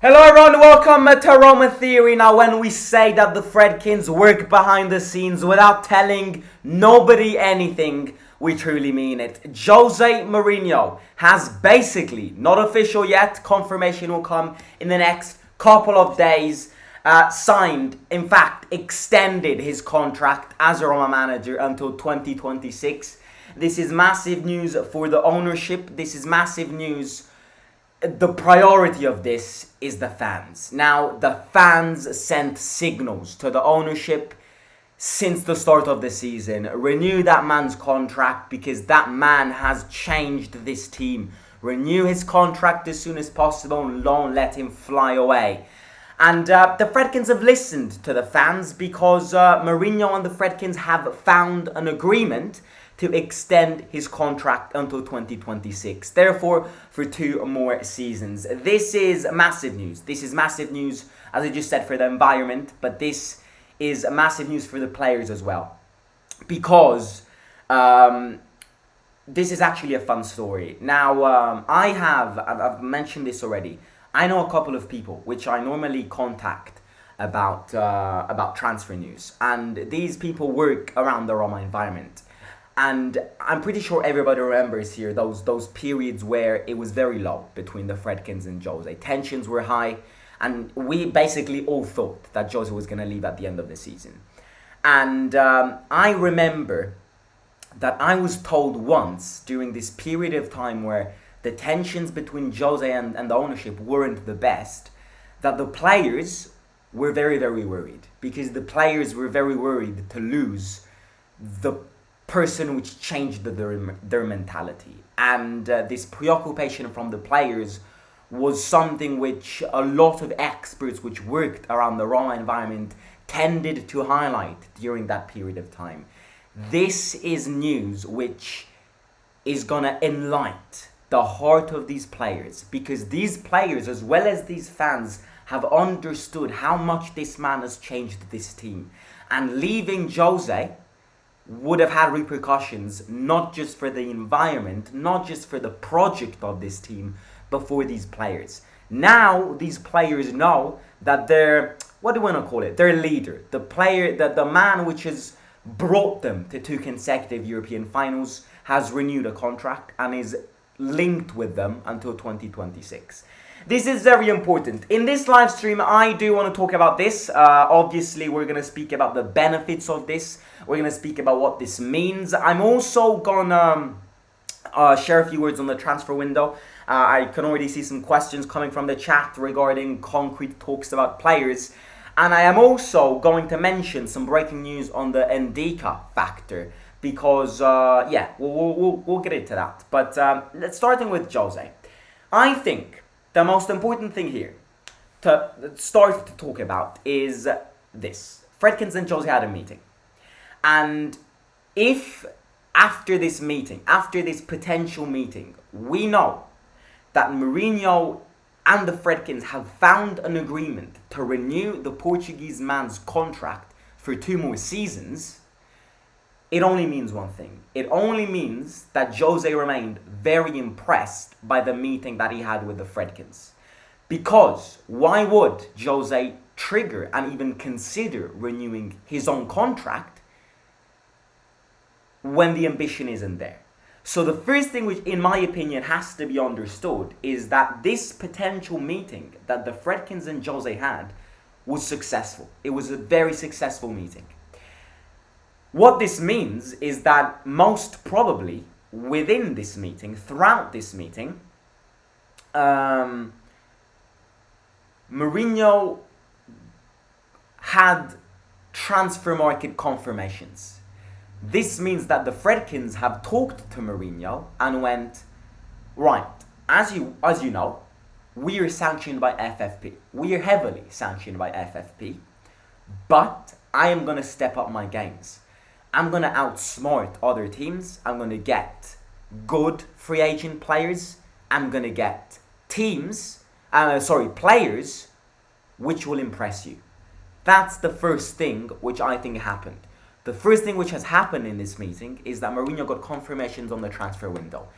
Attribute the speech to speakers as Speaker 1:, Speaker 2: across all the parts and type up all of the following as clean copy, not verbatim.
Speaker 1: Hello everyone, welcome to Roma Theory. Now when we say that the Fredkins work behind the scenes without telling nobody anything, we truly mean it. Jose Mourinho has basically, not official yet, confirmation will come in the next couple of days, signed, in fact, extended his contract as a Roma manager until 2026. This is massive news for the ownership. This is massive news. The priority of this is the fans. Now, the fans sent signals to the ownership since the start of the season. Renew that man's contract because that man has changed this team. Renew his contract as soon as possible and don't let him fly away. And the Fredkins have listened to the fans because Mourinho and the Fredkins have found an agreement to extend his contract until 2026. Therefore, for 2 more seasons. This is massive news. This is massive news, as I just said, for the environment, but this is massive news for the players as well. Because this is actually a fun story. Now, I've mentioned this already. I know a couple of people which I normally contact about transfer news. And these people work around the Roma environment. And I'm pretty sure everybody remembers here those periods where it was very low between the Fredkins and Jose. Tensions were high, and we basically all thought that Jose was going to leave at the end of the season. And I remember that I was told once during this period of time where the tensions between Jose and the ownership weren't the best, that the players were very, very worried. Because the players were very worried to lose the person which changed their mentality. And this preoccupation from the players was something which a lot of experts which worked around the Roma environment tended to highlight during that period of time. This is news which is gonna enlighten the heart of these players, because these players as well as these fans have understood how much this man has changed this team. And leaving Jose would have had repercussions not just for the environment, not just for the project of this team, but for these players. Now these players know that their, what do we want to call it, their leader, the player, the man which has brought them to 2 consecutive European finals, has renewed a contract and is linked with them until 2026. This is very important. In this live stream, I do want to talk about this. Obviously, we're going to speak about the benefits of this. We're going to speak about what this means. I'm also going to share a few words on the transfer window. I can already see some questions coming from the chat regarding concrete talks about players. And I am also going to mention some breaking news on the Ndicka factor. Because, we'll get into that. But let's starting with Jose. I think the most important thing here to start to talk about is this. Fredkins and Jose had a meeting. And if after this meeting, after this potential meeting, we know that Mourinho and the Fredkins have found an agreement to renew the Portuguese man's contract for 2 more seasons, it only means one thing. It only means that Jose remained very impressed by the meeting that he had with the Fredkins. Because why would Jose trigger and even consider renewing his own contract when the ambition isn't there? So the first thing which, in my opinion, has to be understood is that this potential meeting that the Fredkins and Jose had was successful. It was a very successful meeting. What this means is that most probably within this meeting, throughout this meeting, Mourinho had transfer market confirmations. This means that the Fredkins have talked to Mourinho and went, right, as you know, we are sanctioned by FFP. We are heavily sanctioned by FFP, but I am going to step up my games. I'm going to outsmart other teams. I'm going to get good free agent players. I'm going to get players which will impress you. That's the first thing which I think happened. The first thing which has happened in this meeting is that Mourinho got confirmations on the transfer window.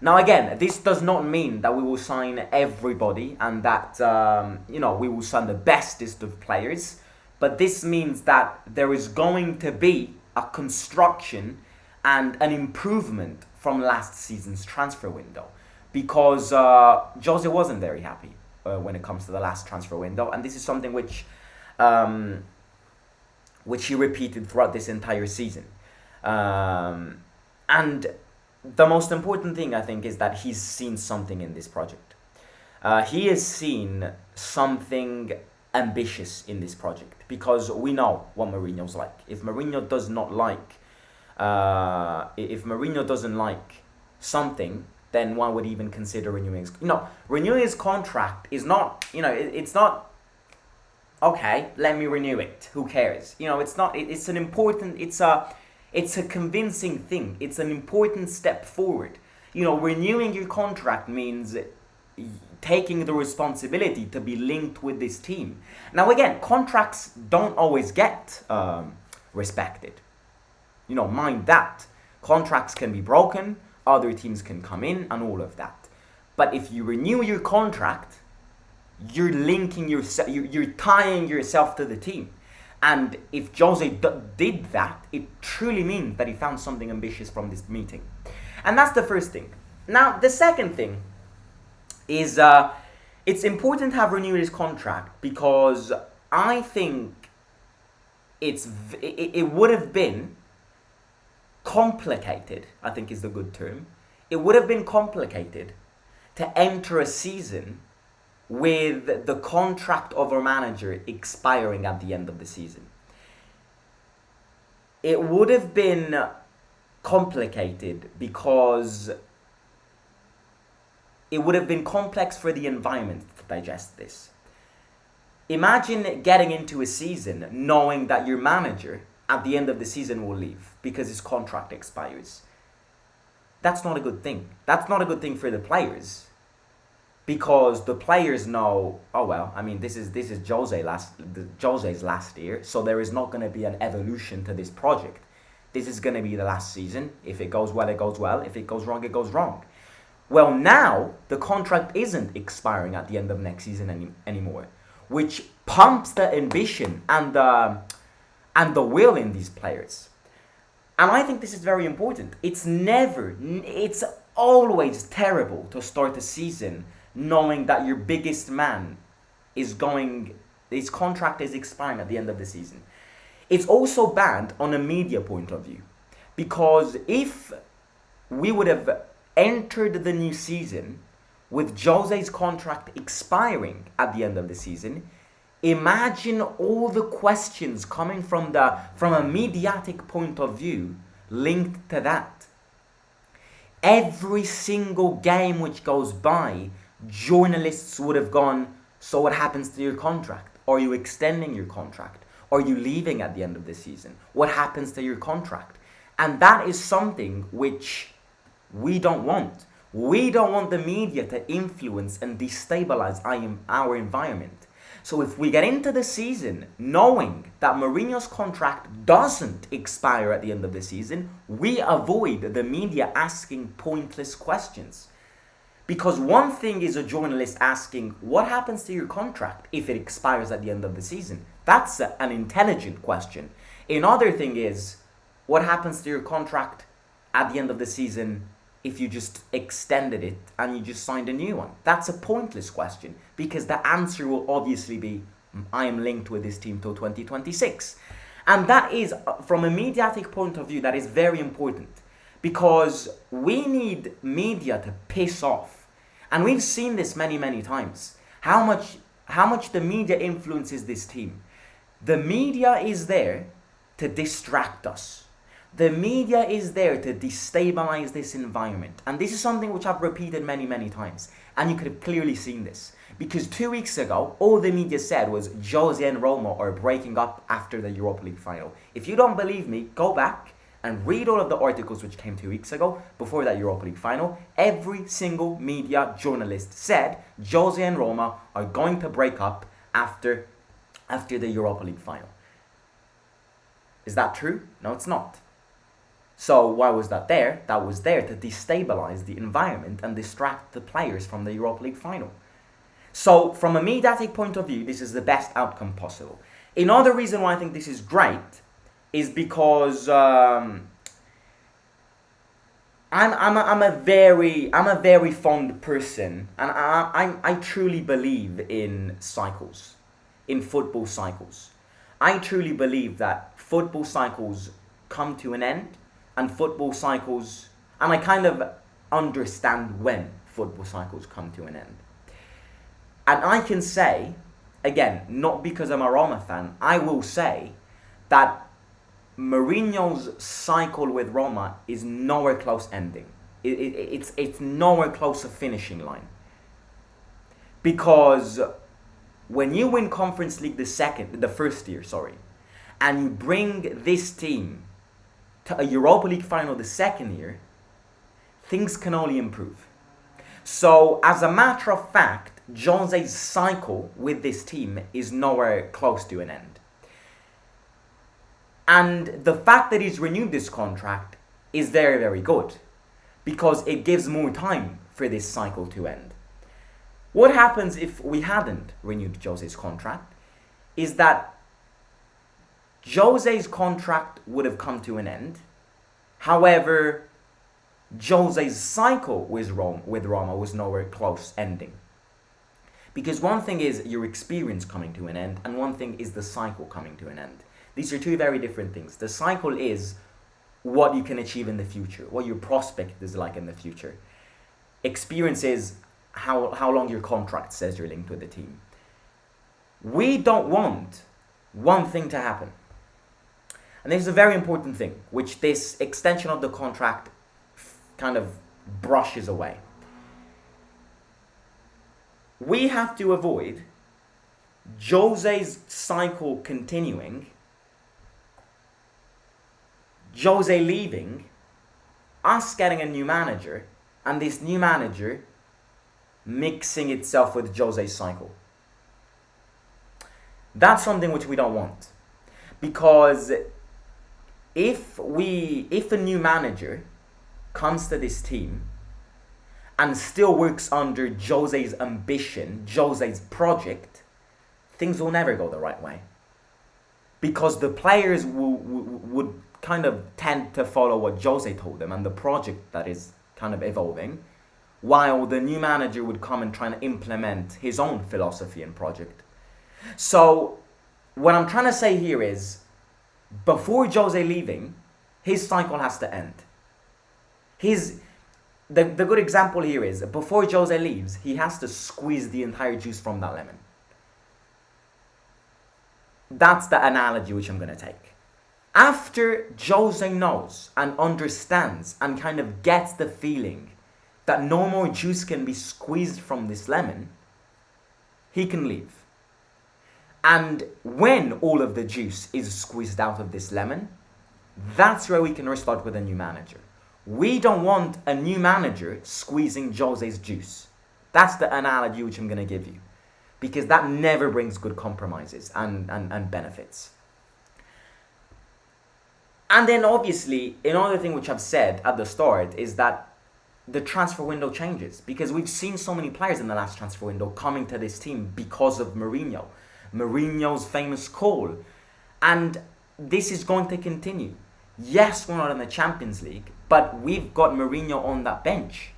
Speaker 1: Now again, this does not mean that we will sign everybody and that we will sign the bestest of players, but this means that there is going to be a construction and an improvement from last season's transfer window, because Jose wasn't very happy when it comes to the last transfer window, and this is something which he repeated throughout this entire season. And the most important thing, I think, is that he's seen something in this project. He has seen something ambitious in this project, because we know what Mourinho's like. If Mourinho doesn't like something, then one would even consider renewing. Renewing his contract is not. It's not. Okay, let me renew it. Who cares? It's not. It's an important. It's a convincing thing. It's an important step forward. Renewing your contract means taking the responsibility to be linked with this team. Now again, contracts don't always get respected. Mind that. Contracts can be broken, other teams can come in and all of that. But if you renew your contract, you're linking yourself, you're tying yourself to the team. And if Jose did that, it truly means that he found something ambitious from this meeting. And that's the first thing. Now, the second thing is it's important to have renewed his contract, because I think it would have been complicated, I think is the good term. It would have been complicated to enter a season with the contract of our manager expiring at the end of the season. It would have been complicated because it would have been complex for the environment to digest this. Imagine getting into a season knowing that your manager at the end of the season will leave because his contract expires. That's not a good thing. That's not a good thing for the players, because the players know, oh well, this is Jose's last year, so there is not going to be an evolution to this project. This is going to be the last season. If it goes well, it goes well. If it goes wrong, it goes wrong. Well, now the contract isn't expiring at the end of next season anymore, which pumps the ambition and the will in these players. And I think this is very important. It's always terrible to start a season knowing that your biggest man his contract is expiring at the end of the season. It's also bad on a media point of view, because if we would have entered the new season with Jose's contract expiring at the end of the season, imagine all the questions coming from a mediatic point of view linked to that. Every single game which goes by, journalists would have gone, so what happens to your contract? Are you extending your contract? Are you leaving at the end of the season? What happens to your contract? And that is something which we don't want. We don't want the media to influence and destabilize our environment. So if we get into the season knowing that Mourinho's contract doesn't expire at the end of the season, we avoid the media asking pointless questions. Because one thing is a journalist asking, what happens to your contract if it expires at the end of the season? That's an intelligent question. Another thing is, what happens to your contract at the end of the season if you just extended it and you just signed a new one? That's a pointless question, because the answer will obviously be, I am linked with this team till 2026. And that is, from a mediatic point of view, that is very important, because we need media to piss off. And we've seen this many, many times. How much the media influences this team. The media is there to distract us. The media is there to destabilize this environment. And this is something which I've repeated many, many times. And you could have clearly seen this. Because 2 weeks ago, all the media said was Jose and Roma are breaking up after the Europa League final. If you don't believe me, go back and read all of the articles which came 2 weeks ago, before that Europa League final. Every single media journalist said Jose and Roma are going to break up after the Europa League final. Is that true? No, it's not. So why was that there? That was there to destabilize the environment and distract the players from the Europa League final. So from a mediatic point of view, this is the best outcome possible. Another reason why I think this is great is because I'm a very fond person, and I truly believe in cycles, in football cycles. I truly believe that football cycles come to an end, and football cycles, and I kind of understand when football cycles come to an end. And I can say, again, not because I'm a Roma fan, I will say that Mourinho's cycle with Roma is nowhere close ending. It's nowhere close to finishing line. Because when you win Conference League the first year, and you bring this team to a Europa League final the second year, things can only improve. So, as a matter of fact, Jose's cycle with this team is nowhere close to an end. And the fact that he's renewed this contract is very, very good, because it gives more time for this cycle to end. What happens if we hadn't renewed Jose's contract is that Jose's contract would have come to an end. However, Jose's cycle with Roma was nowhere close ending. Because one thing is your experience coming to an end, and one thing is the cycle coming to an end. These are two very different things. The cycle is what you can achieve in the future, what your prospect is like in the future. Experience is how long your contract says you're linked with the team. We don't want one thing to happen. And this is a very important thing, which this extension of the contract kind of brushes away. We have to avoid Jose's cycle continuing, Jose leaving, us getting a new manager, and this new manager mixing itself with Jose's cycle. That's something which we don't want. Because if a new manager comes to this team and still works under Jose's ambition, Jose's project, things will never go the right way. Because the players would kind of tend to follow what Jose told them and the project that is kind of evolving, while the new manager would come and try and implement his own philosophy and project. So what I'm trying to say here is, before Jose leaving, his cycle has to end. The good example here is, before Jose leaves, he has to squeeze the entire juice from that lemon. That's the analogy which I'm going to take. After Jose knows and understands and kind of gets the feeling that no more juice can be squeezed from this lemon, he can leave. And when all of the juice is squeezed out of this lemon, that's where we can restart with a new manager. We don't want a new manager squeezing Jose's juice. That's the analogy which I'm going to give you. Because that never brings good compromises and benefits. And then obviously, another thing which I've said at the start is that the transfer window changes. Because we've seen so many players in the last transfer window coming to this team because of Mourinho. Mourinho's famous call. And this is going to continue. Yes, we're not in the Champions League, but we've got Mourinho on that bench.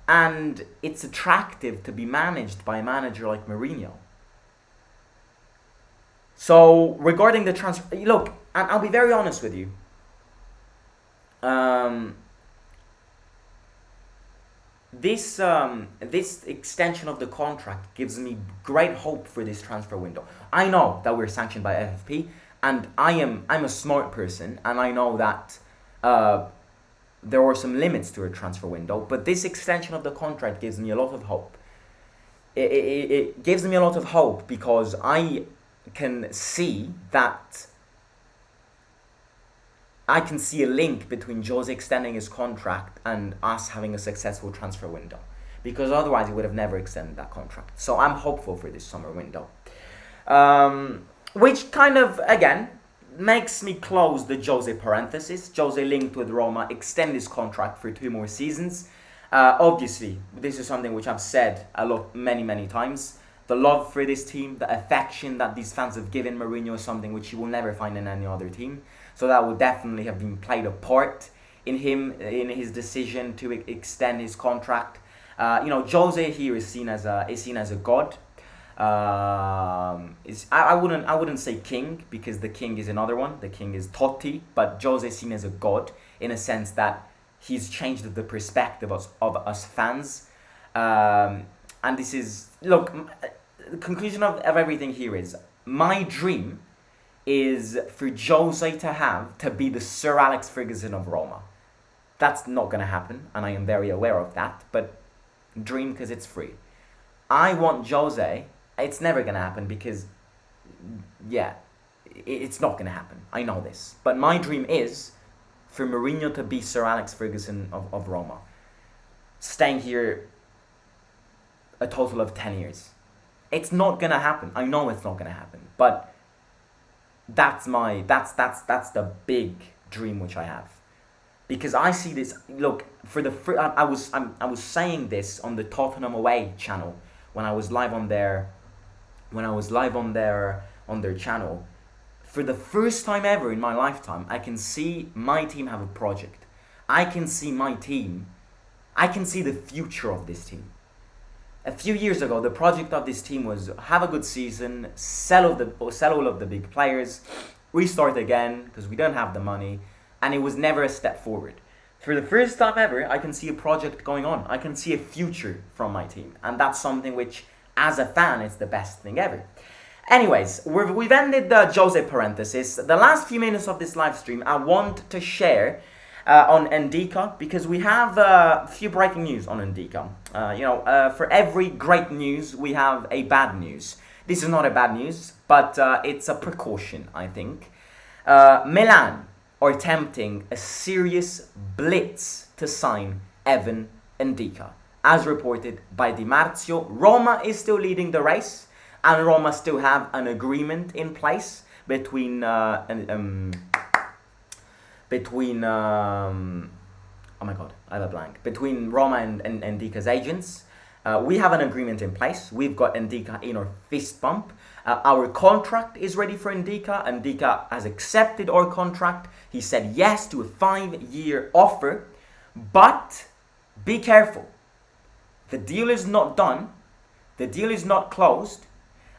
Speaker 1: And it's attractive to be managed by a manager like Mourinho. So, regarding the transfer... Look, I'll be very honest with you. This extension of the contract gives me great hope for this transfer window. I know that we're sanctioned by FFP, and I'm a smart person, and I know that there are some limits to a transfer window, but this extension of the contract gives me a lot of hope. It gives me a lot of hope because I can see that I can see a link between Jose extending his contract and us having a successful transfer window, because otherwise he would have never extended that contract. So I'm hopeful for this summer window, which kind of, again, makes me close the Jose parenthesis. Jose linked with Roma, extend his contract for 2 more seasons. Obviously, this is something which I've said a lot, many times. The love for this team, the affection that these fans have given Mourinho is something which you will never find in any other team. So that would definitely have been played a part in his decision to extend his contract. Jose here is seen as a god. I wouldn't say king, because the king is another one. The king is Totti, but Jose is seen as a god in a sense that he's changed the perspective of us fans. And this is, look, the conclusion of everything here is, my dream is for Jose to be the Sir Alex Ferguson of Roma. That's not going to happen, and I am very aware of that, but dream because it's free. I want Jose, it's never going to happen because, yeah, it's not going to happen. I know this. But my dream is for Mourinho to be Sir Alex Ferguson of Roma. Staying here a total of 10 years. It's not going to happen. I know it's not going to happen. But that's the big dream which I have. Because I see this, look, I was saying this on the Tottenham Away channel when I was live on their channel. For the first time ever in my lifetime, I can see my team have a project. I can see the future of this team. A few years ago, the project of this team was have a good season, sell all of the big players, restart again because we don't have the money, and it was never a step forward. For the first time ever, I can see a project going on. I can see a future from my team, and that's something which, as a fan, it's the best thing ever. Anyways, we've ended the Jose parenthesis. The last few minutes of this live stream, I want to share on Ndicka, because we have a few breaking news on Ndicka. For every great news, we have a bad news. This is not a bad news, but it's a precaution, I think. Milan are attempting a serious blitz to sign Evan Ndicka. As reported by Di Marzio, Roma is still leading the race, and Roma still have an agreement in place between between Roma and Ndicka's agents. We have an agreement in place. We've got Ndicka in our fist bump. Our contract is ready for Ndicka. Ndicka has accepted our contract. He said yes to a 5-year offer. But be careful. The deal is not done. The deal is not closed.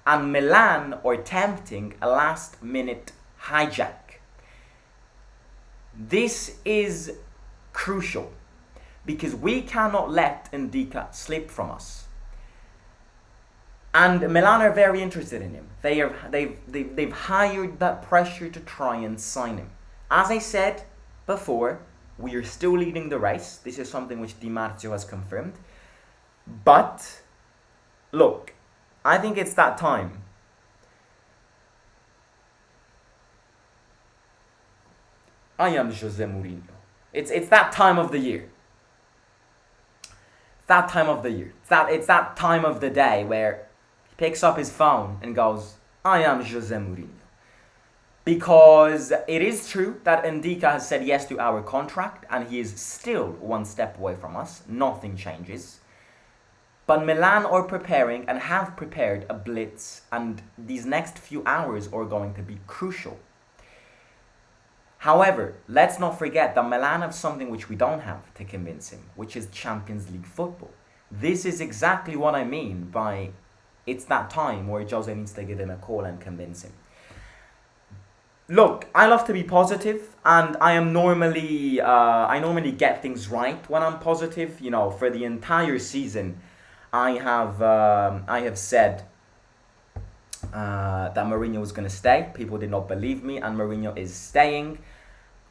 Speaker 1: And Milan are attempting a last-minute hijack. This is crucial because we cannot let Ndicka slip from us. And Milan are very interested in him. They've hired that pressure to try and sign him. As I said before, we are still leading the race. This is something which Di Marzio has confirmed. But look, I think it's that time. I am Jose Mourinho. It's that time of the year. It's that time of the year. It's that time of the day where he picks up his phone and goes, I am Jose Mourinho. Because it is true that Ndicka has said yes to our contract and he is still one step away from us. Nothing changes. But Milan are preparing and have prepared a blitz, and these next few hours are going to be crucial. However, let's not forget that Milan have something which we don't have to convince him, which is Champions League football. This is exactly what I mean by it's that time where Jose needs to give him a call and convince him. Look, I love to be positive, and I normally get things right when I'm positive. For the entire season, I have said that Mourinho was going to stay. People did not believe me, and Mourinho is staying.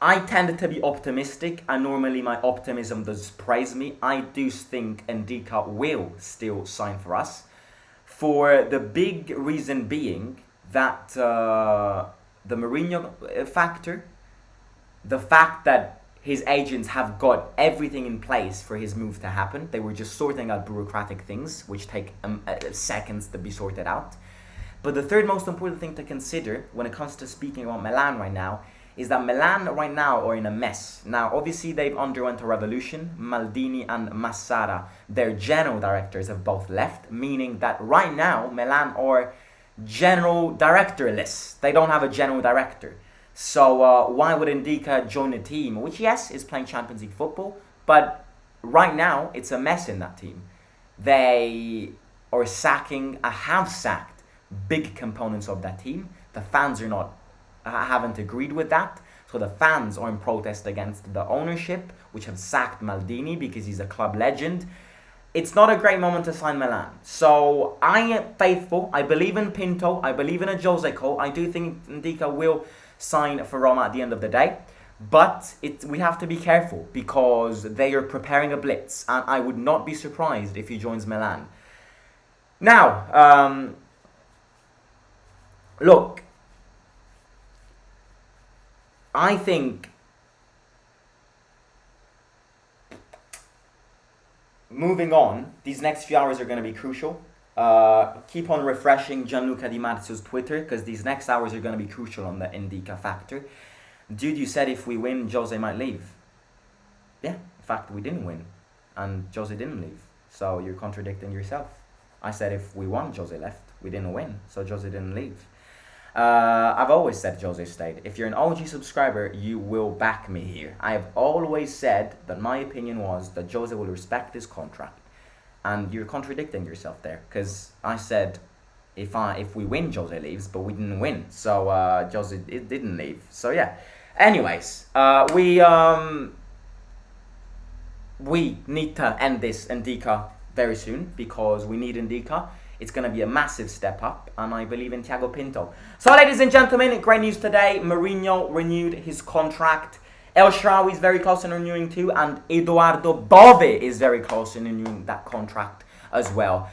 Speaker 1: I tended to be optimistic, and normally my optimism does praise me. I do think Ndicka will still sign for us, for the big reason being that the Mourinho factor, the fact that his agents have got everything in place for his move to happen. They were just sorting out bureaucratic things, which take seconds to be sorted out. But the third most important thing to consider when it comes to speaking about Milan right now is that Milan right now are in a mess. Now, obviously, they've underwent a revolution. Maldini and Massara, their general directors, have both left, meaning that right now, Milan are general directorless. They don't have a general director. So why would Ndicka join a team, which, yes, is playing Champions League football, but right now, it's a mess in that team. They are have sacked big components of that team. The fans haven't agreed with that. So the fans are in protest against the ownership, which have sacked Maldini because he's a club legend. It's not a great moment to sign Milan. So I am faithful. I believe in Pinto. I believe in a Jose Cole. I do think Ndicka will sign for Roma at the end of the day. But we have to be careful because they are preparing a blitz. And I would not be surprised if he joins Milan. Now, look, I think moving on, these next few hours are going to be crucial. Keep on refreshing Gianluca Di Marzio's Twitter because these next hours are going to be crucial on the Ndicka factor. Dude, you said if we win, Jose might leave. Yeah, in fact, we didn't win. And Jose didn't leave. So you're contradicting yourself. I said if we won, Jose left. We didn't win, so Jose didn't leave. I've always said Jose stayed. If you're an OG subscriber, you will back me here. I have always said that my opinion was that Jose will respect his contract. And you're contradicting yourself there. Because I said if we win, Jose leaves, but we didn't win. So Jose didn't leave. So yeah. Anyways, we need to end this Ndicka very soon because we need Ndicka. It's going to be a massive step up, and I believe in Thiago Pinto. So, ladies and gentlemen, great news today. Mourinho renewed his contract. El Shaarawy is very close in renewing too, and Edoardo Bove is very close in renewing that contract as well.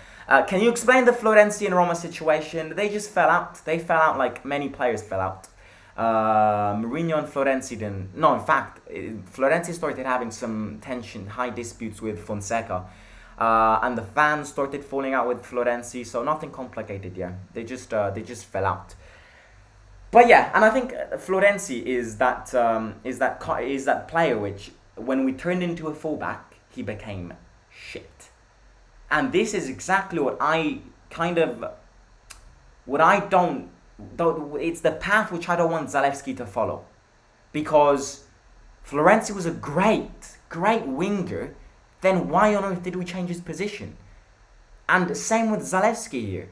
Speaker 1: Can you explain the Florenzi and Roma situation? They just fell out. They fell out like many players fell out. Mourinho and Florenzi didn't. No, in fact, Florenzi started having some tension, high disputes with Fonseca. And the fans started falling out with Florenzi, so nothing complicated. Yeah, they just fell out. But yeah, and I think Florenzi is that player which, when we turned into a fullback, he became shit. And this is exactly it's the path which I don't want Zalewski to follow, because Florenzi was a great winger. Then why on earth did we change his position? And same with Zalewski here.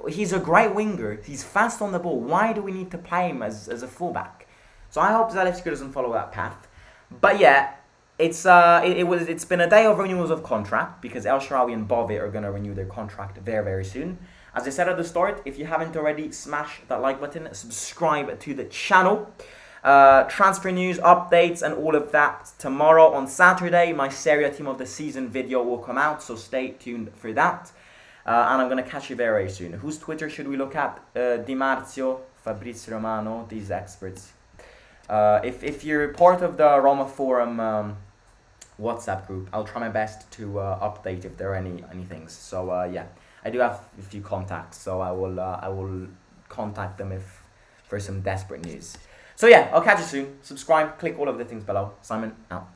Speaker 1: He's a great winger. He's fast on the ball. Why do we need to play him as a fullback? So I hope Zalewski doesn't follow that path. But yeah, it's been a day of renewals of contract because El Shaarawy and Bove are going to renew their contract very, very soon. As I said at the start, if you haven't already, smash that like button, subscribe to the channel. Transfer news, updates, and all of that tomorrow. On Saturday, my Serie A Team of the Season video will come out, so stay tuned for that. And I'm going to catch you very, very soon. Whose Twitter should we look at? Di Marzio, Fabrizio Romano, these experts. If you're part of the Roma Forum WhatsApp group, I'll try my best to update if there are any things. So yeah, I do have a few contacts, so I will contact them for some desperate news. So yeah, I'll catch you soon. Subscribe, click all of the things below. Simon, out.